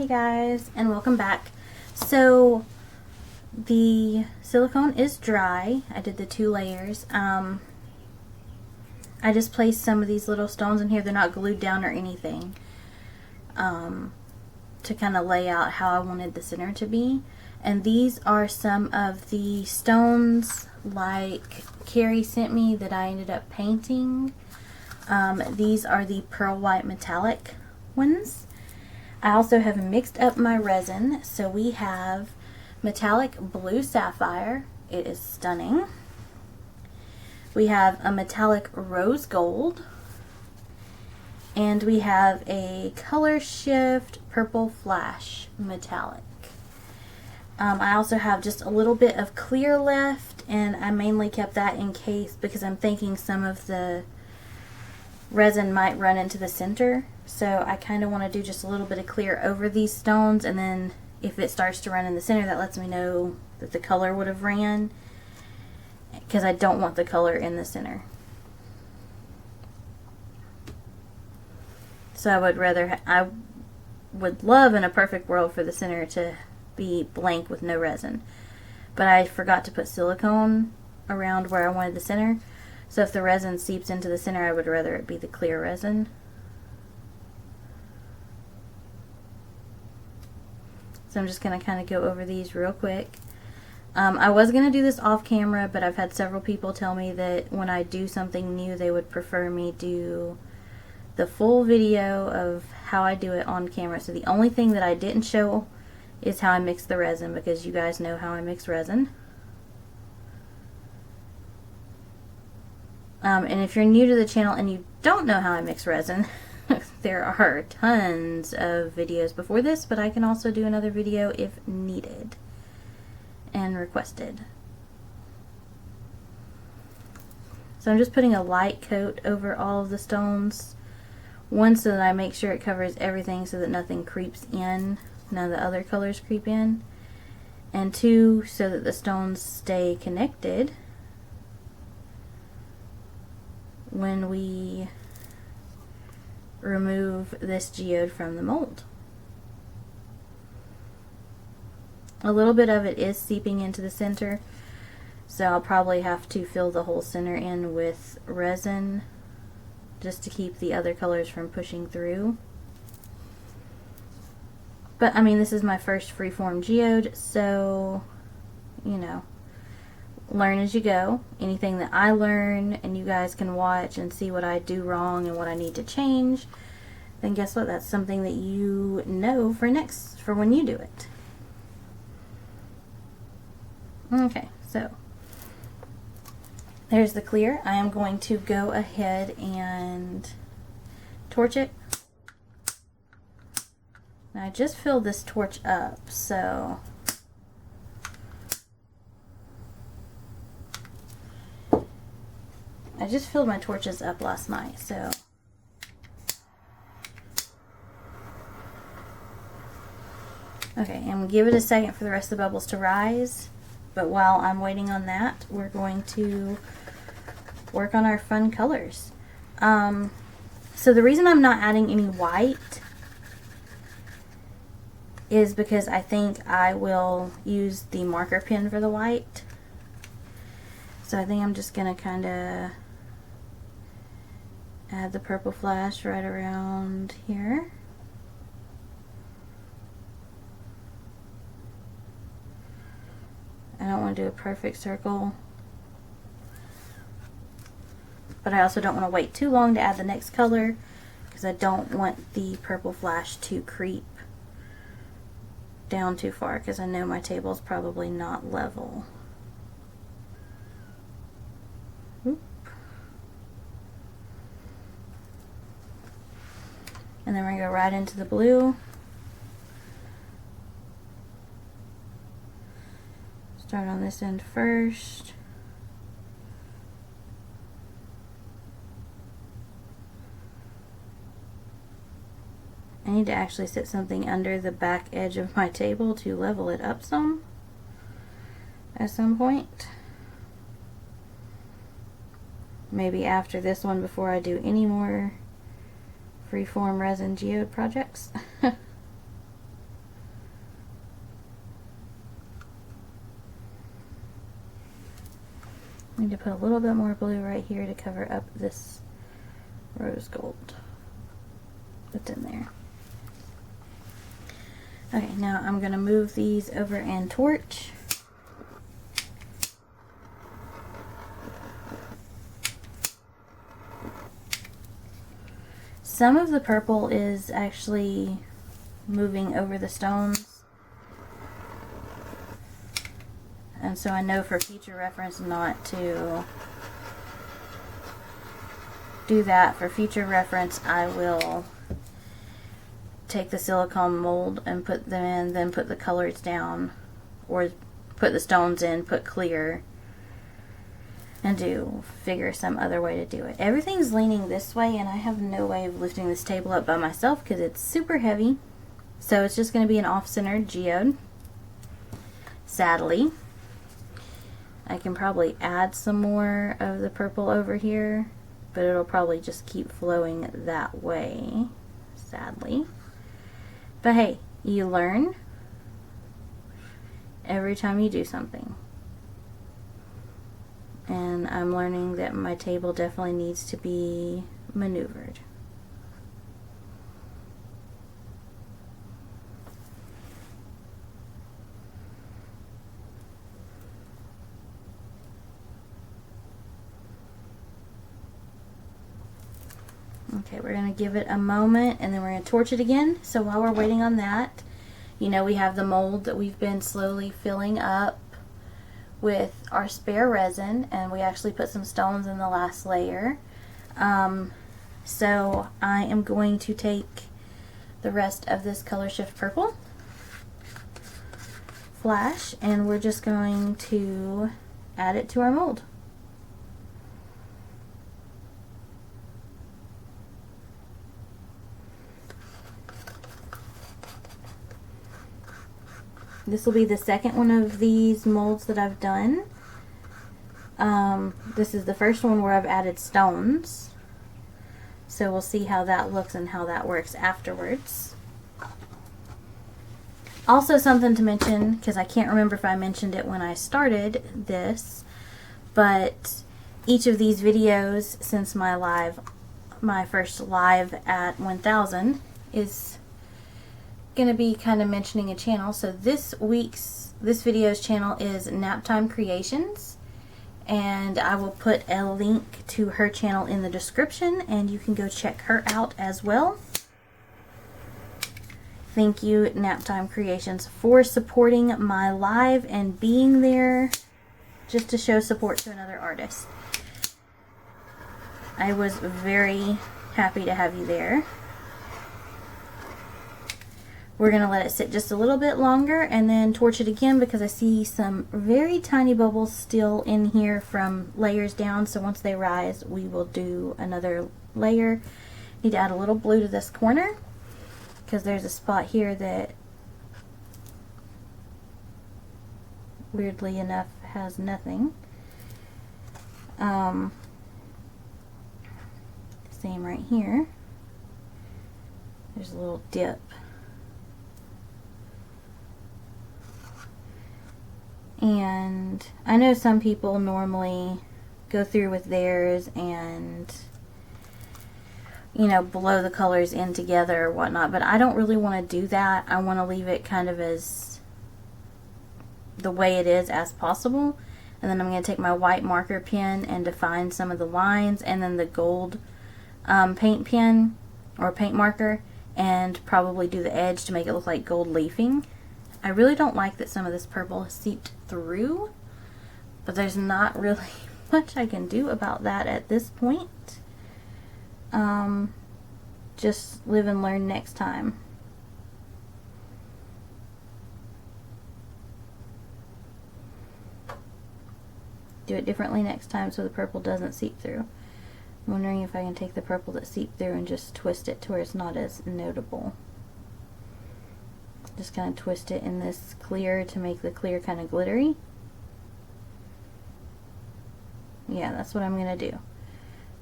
Hey guys, and welcome back. So the silicone is dry. I did the 2 layers. I just placed some of these little stones in here. They're not glued down or anything, to kind of lay out how I wanted the center to be. And these are some of the stones like Carrie sent me that I ended up painting. These are the pearl white metallic ones. I also have mixed up my resin, so we have metallic blue sapphire. It is stunning. We have a metallic rose gold, and we have a color shift purple flash metallic. I also have just a little bit of clear left, and I mainly kept that in case because I'm thinking some of the resin might run into the center. So I kind of want to do just a little bit of clear over these stones, and then if it starts to run in the center, that lets me know that the color would have ran, because I don't want the color in the center. So I would love in a perfect world for the center to be blank with no resin, but I forgot to put silicone around where I wanted the center. So if the resin seeps into the center, I would rather it be the clear resin. So I'm just going to kind of go over these real quick. I was going to do this off camera, but I've had several people tell me that when I do something new, they would prefer me do the full video of how I do it on camera. So the only thing that I didn't show is how I mix the resin, because you guys know how I mix resin. And if you're new to the channel and you don't know how I mix resin, there are tons of videos before this, but I can also do another video if needed and requested. So I'm just putting a light coat over all of the stones. One, so that I make sure it covers everything so that nothing creeps in, none of the other colors creep in. And 2, so that the stones stay connected when we remove this geode from the mold. A little bit of it is seeping into the center, so I'll probably have to fill the whole center in with resin just to keep the other colors from pushing through. But I mean, this is my first freeform geode, so you know, learn as you go. Anything that I learn and you guys can watch and see what I do wrong and what I need to change, then guess what? That's something that you know for when you do it. Okay, so there's the clear. I am going to go ahead and torch it. Now I just filled this torch up, so I just filled my torches up last night, so okay, and we'll give it a second for the rest of the bubbles to rise. But while I'm waiting on that, we're going to work on our fun colors. So the reason I'm not adding any white is because I think I will use the marker pen for the white. So I think I'm just going to kind of add the purple flash right around here. I don't want to do a perfect circle, but I also don't want to wait too long to add the next color, because I don't want the purple flash to creep down too far, because I know my table is probably not level. Oop. And then we're going to go right into the blue. Start on this end first. I need to actually sit something under the back edge of my table to level it up some at some point. Maybe after this one, before I do any more freeform resin geode projects. I need to put a little bit more blue right here to cover up this rose gold that's in there. Okay, now I'm going to move these over and torch. Some of the purple is actually moving over the stones, and so I know for future reference not to do that. For future reference, I will take the silicone mold and put them in, then put the colors down, or put the stones in, put clear, and figure some other way to do it. Everything's leaning this way, and I have no way of lifting this table up by myself because it's super heavy. So it's just going to be an off-centered geode. Sadly, I can probably add some more of the purple over here, but it'll probably just keep flowing that way, sadly. But hey, you learn every time you do something. And I'm learning that my table definitely needs to be maneuvered. Okay, we're going to give it a moment and then we're going to torch it again. So while we're waiting on that, you know, we have the mold that we've been slowly filling up with our spare resin, and we actually put some stones in the last layer. So I am going to take the rest of this Color Shift Purple flash and we're just going to add it to our mold. This will be the second one of these molds that I've done. This is the first one where I've added stones. So we'll see how that looks and how that works afterwards. Also something to mention, because I can't remember if I mentioned it when I started this, but each of these videos since my first live at 1000 is going to be kind of mentioning a channel. So this video's channel is Naptime Creations, and I will put a link to her channel in the description and you can go check her out as well. Thank you, Naptime Creations, for supporting my live and being there just to show support to another artist. I was very happy to have you there. We're going to let it sit just a little bit longer and then torch it again because I see some very tiny bubbles still in here from layers down. So once they rise, we will do another layer. Need to add a little blue to this corner because there's a spot here that weirdly enough has nothing. Same right here. There's a little dip. And I know some people normally go through with theirs and, you know, blow the colors in together or whatnot, but I don't really want to do that. I want to leave it kind of as the way it is as possible. And then I'm going to take my white marker pen and define some of the lines, and then the gold paint pen or paint marker, and probably do the edge to make it look like gold leafing. I really don't like that some of this purple has seeped through, but there's not really much I can do about that at this point. Just live and learn next time. Do it differently next time so the purple doesn't seep through. I'm wondering if I can take the purple that seeped through and just twist it to where it's not as notable. Just kind of twist it in this clear to make the clear kind of glittery. Yeah, that's what I'm going to do.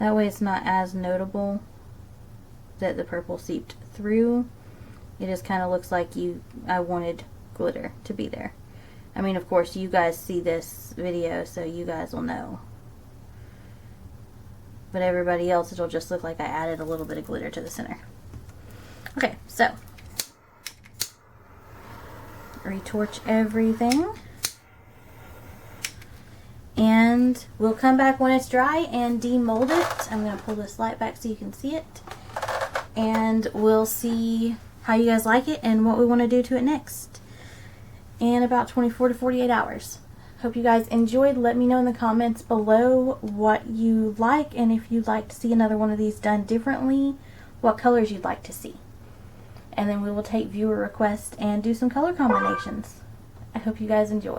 That way it's not as notable that the purple seeped through. It just kind of looks like I wanted glitter to be there. I mean, of course, you guys see this video, so you guys will know but everybody else it'll just look like I added a little bit of glitter to the center. Okay, so retorch everything, and we'll come back when it's dry and demold it. I'm going to pull this light back so you can see it, and we'll see how you guys like it and what we want to do to it next in about 24 to 48 hours. Hope you guys enjoyed. Let me know in the comments below what you like, and if you'd like to see another one of these done differently, what colors you'd like to see. And then we will take viewer requests and do some color combinations. I hope you guys enjoy.